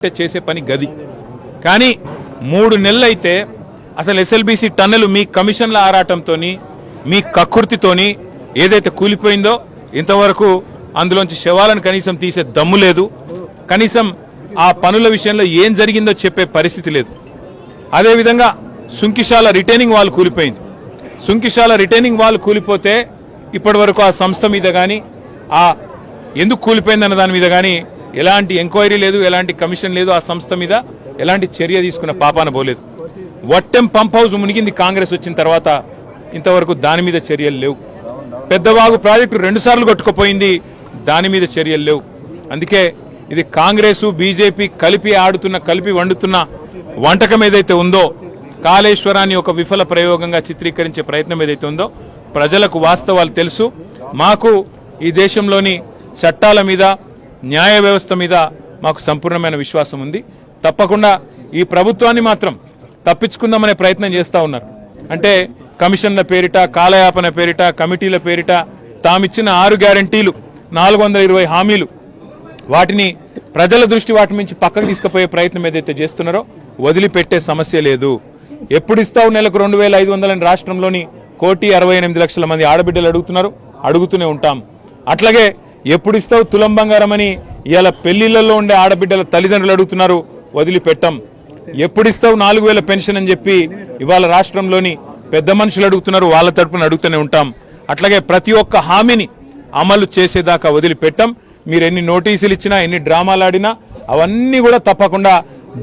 చేసే పని గది కానీ 3 నెలలు అయితే అసలు ఎస్ఎల్బీసీ టన్నెల్ మీ కమిషన్ల ఆరాటంతోని మీ కక్కుర్తితోని ఏదైతే కూలిపోయిందో ఇంతవరకు అందులోంచి శవాలను కనీసం తీసే దమ్ము లేదు. కనీసం ఆ పనుల విషయంలో ఏం జరిగిందో చెప్పే పరిస్థితి లేదు. అదేవిధంగా సుంకిశాల రిటైనింగ్ వాల్ కూలిపోయింది. సుంకిశాల రిటైనింగ్ వాల్ కూలిపోతే ఇప్పటివరకు ఆ సంస్థ మీద కానీ ఆ ఎందుకు కూలిపోయిందన్న దాని మీద కానీ ఎలాంటి ఎంక్వైరీ లేదు, ఎలాంటి కమిషన్ లేదు. ఆ సంస్థ మీద ఎలాంటి చర్య తీసుకున్న పాపాన పోలేదు. వట్టెం పంప్ హౌస్ మునిగింది కాంగ్రెస్ వచ్చిన తర్వాత, ఇంతవరకు దాని మీద చర్యలు లేవు. పెద్దవాగు ప్రాజెక్టు 2 సార్లు కొట్టుకుపోయింది, దాని మీద చర్యలు లేవు. అందుకే ఇది కాంగ్రెసు బీజేపీ కలిపి వండుతున్న వంటకం ఏదైతే ఉందో, కాళేశ్వరాన్ని ఒక విఫల ప్రయోగంగా చిత్రీకరించే ప్రయత్నం ఏదైతే ఉందో, ప్రజలకు వాస్తవాలు తెలుసు. మాకు ఈ దేశంలోని చట్టాల మీద న్యాయ వ్యవస్థ మీద మాకు సంపూర్ణమైన విశ్వాసం ఉంది. తప్పకుండా ఈ ప్రభుత్వాన్ని మాత్రం తప్పించుకుందామనే ప్రయత్నం చేస్తూ ఉన్నారు. అంటే కమిషన్ల పేరిట, కాలయాపన పేరిట, కమిటీల పేరిట తామిచ్చిన 6 గ్యారంటీలు, 420 హామీలు, వాటిని ప్రజల దృష్టి వాటి నుంచి పక్కకు తీసుకుపోయే ప్రయత్నం ఏదైతే చేస్తున్నారో వదిలిపెట్టే సమస్య లేదు. ఎప్పుడు ఇస్తావు నెలకు 2500 అని రాష్ట్రంలోని 1,68,00,000 మంది ఆడబిడ్డలు అడుగుతున్నారు, అడుగుతూనే ఉంటాం. అట్లాగే ఎప్పుడు ఇస్తావు తులం బంగారం అని ఇవాళ పెళ్లిళ్లలో ఉండే ఆడబిడ్డల తల్లిదండ్రులు అడుగుతున్నారు, వదిలిపెట్టాం. ఎప్పుడు ఇస్తావు 4,000 పెన్షన్ అని చెప్పి ఇవాళ రాష్ట్రంలోని పెద్ద మనుషులు అడుగుతున్నారు, వాళ్ళ తరపున అడుగుతూనే ఉంటాం. అట్లాగే ప్రతి ఒక్క హామీని అమలు చేసేదాకా వదిలిపెట్టాం. మీరు ఎన్ని నోటీసులు ఇచ్చినా, ఎన్ని డ్రామాలు ఆడినా అవన్నీ కూడా తప్పకుండా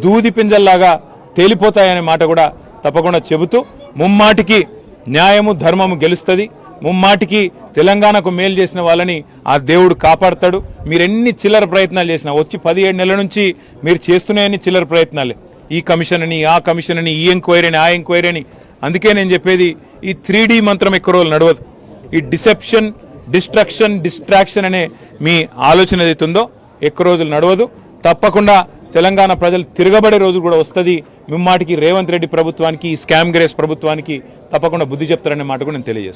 దూది పింజల్లాగా తేలిపోతాయనే మాట కూడా తప్పకుండా చెబుతూ, ముమ్మాటికి న్యాయము ధర్మము గెలుస్తుంది. ముమ్మాటికి తెలంగాణకు మేలు చేసిన వాళ్ళని ఆ దేవుడు కాపాడతాడు. మీరు ఎన్ని చిల్లర ప్రయత్నాలు చేసినా, వచ్చి 17 నెలల నుంచి మీరు చేస్తున్నాయని చిల్లర ప్రయత్నాలే. ఈ కమిషన్ అని, ఆ కమిషన్ అని, ఈ ఎంక్వైరీ అని, ఆ ఎంక్వైరీ అని. అందుకే నేను చెప్పేది, ఈ 3D మంత్రం ఎక్కువ రోజులు నడవదు. ఈ డిసెప్షన్, డిస్ట్రాక్షన్ అనే మీ ఆలోచన ఏదైతుందో ఎక్కువ రోజులు నడవదు. తప్పకుండా తెలంగాణ ప్రజలు తిరగబడే రోజు కూడా వస్తుంది. ముమ్మాటికి రేవంత్ రెడ్డి ప్రభుత్వానికి, ఈ స్కామ్ గ్రేస్ ప్రభుత్వానికి తప్పకుండా బుద్ధి చెప్తారనే మాట కూడా నేను తెలియజేస్తాను.